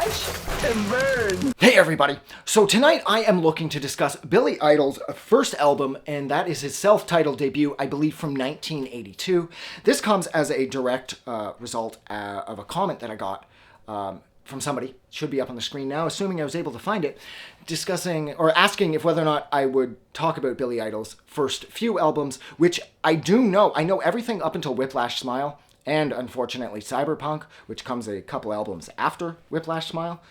crash and burn. Hey everybody! So tonight I am looking to discuss Billy Idol's first album, and that is his self-titled debut, I believe from 1982. This comes as a direct result of a comment that I got from somebody, should be up on the screen now, assuming I was able to find it, discussing or asking if whether or not I would talk about Billy Idol's first few albums, which I do know. I know everything up until Whiplash Smile, and unfortunately Cyberpunk, which comes a couple albums after Whiplash Smile.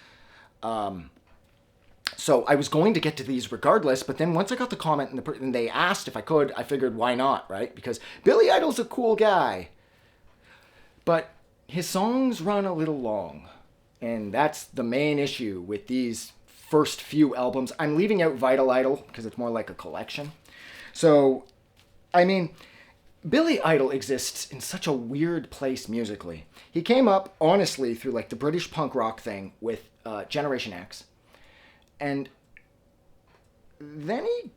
So I was going to get to these regardless, but then once I got the comment and they asked if I could, I figured why not, right? Because Billy Idol's a cool guy. But his songs run a little long. And that's the main issue with these first few albums. I'm leaving out Vital Idol because it's more like a collection. So, I mean, Billy Idol exists in such a weird place musically. He came up, honestly, through like the British punk rock thing with Generation X. And then he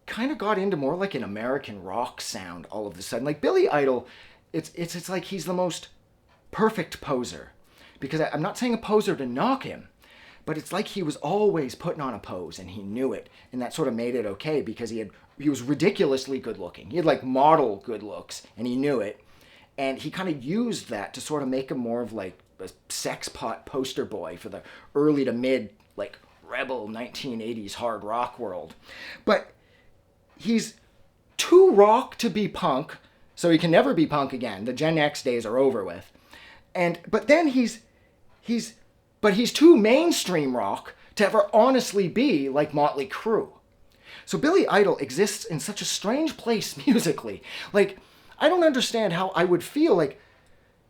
kind of got into more like an American rock sound all of a sudden. Like Billy Idol, it's like he's the most perfect poser. Because I'm not saying a poser to knock him, but it's like he was always putting on a pose and he knew it. And that sort of made it okay because he was ridiculously good looking. He had like model good looks and he knew it. And he kind of used that to sort of make him more of like a sex pot poster boy for the early to mid like rebel 1980s hard rock world. But he's too rock to be punk, so he can never be punk again. The Gen X days are over with. But then he's too mainstream rock to ever honestly be like Motley Crue. So Billy Idol exists in such a strange place musically. Like, I don't understand how I would feel like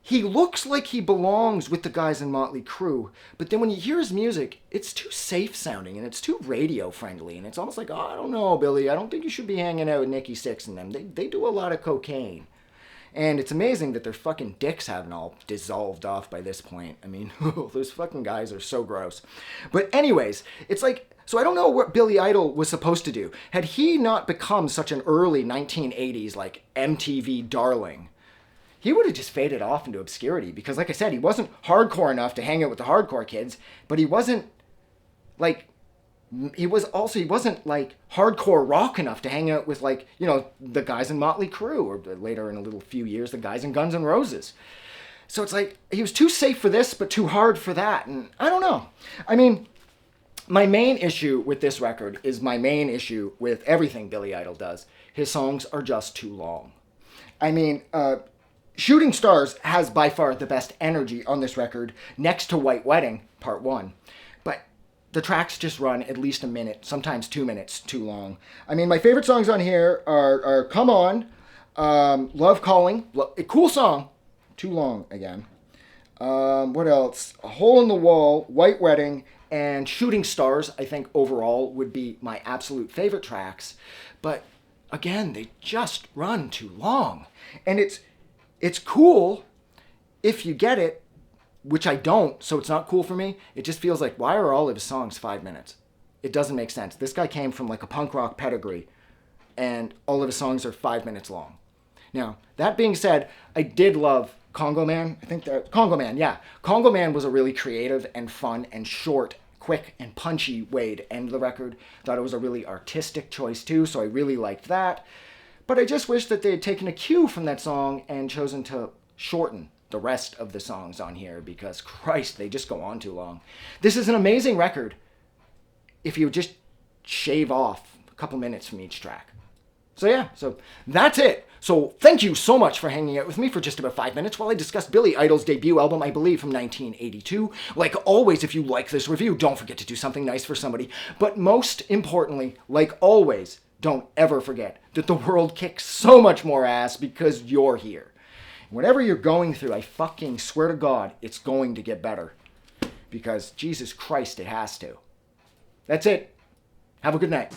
he looks like he belongs with the guys in Motley Crue, but then when you hear his music, it's too safe sounding and it's too radio friendly, and it's almost like, oh, I don't know, Billy, I don't think you should be hanging out with Nikki Sixx and them. They do a lot of cocaine. And it's amazing that their fucking dicks haven't all dissolved off by this point. I mean, those fucking guys are so gross. But anyways, it's like, so I don't know what Billy Idol was supposed to do. Had he not become such an early 1980s, like, MTV darling, he would have just faded off into obscurity. Because like I said, he wasn't hardcore enough to hang out with the hardcore kids, but he wasn't, like, he wasn't like hardcore rock enough to hang out with, like, you know, the guys in Motley Crue, or later in a little few years, the guys in Guns N' Roses. So it's like he was too safe for this, but too hard for that. And I don't know. I mean, my main issue with this record is my main issue with everything Billy Idol does. His songs are just too long. I mean, Shooting Stars has by far the best energy on this record, next to White Wedding, Part 1. The tracks just run at least a minute, sometimes 2 minutes too long. I mean, my favorite songs on here are Come On, Love Calling, a cool song, too long again. What else? A Hole in the Wall, White Wedding, and Shooting Stars, I think overall would be my absolute favorite tracks. But again, they just run too long. And it's cool if you get it, which I don't, so it's not cool for me. It just feels like, why are all of his songs 5 minutes? It doesn't make sense. This guy came from like a punk rock pedigree, and all of his songs are 5 minutes long. Now, that being said, I did love Congo Man. I think that Congo Man, yeah. Congo Man was a really creative and fun and short, quick and punchy way to end the record. Thought it was a really artistic choice too, so I really liked that. But I just wish that they had taken a cue from that song and chosen to shorten the rest of the songs on here, because Christ, they just go on too long. This is an amazing record if you just shave off a couple minutes from each track. So yeah, so that's it. So thank you so much for hanging out with me for just about 5 minutes while I discussed Billy Idol's debut album, I believe from 1982. Like always, if you like this review, don't forget to do something nice for somebody. But most importantly, like always, don't ever forget that the world kicks so much more ass because you're here. Whatever you're going through, I fucking swear to God, it's going to get better. Because Jesus Christ, it has to. That's it. Have a good night.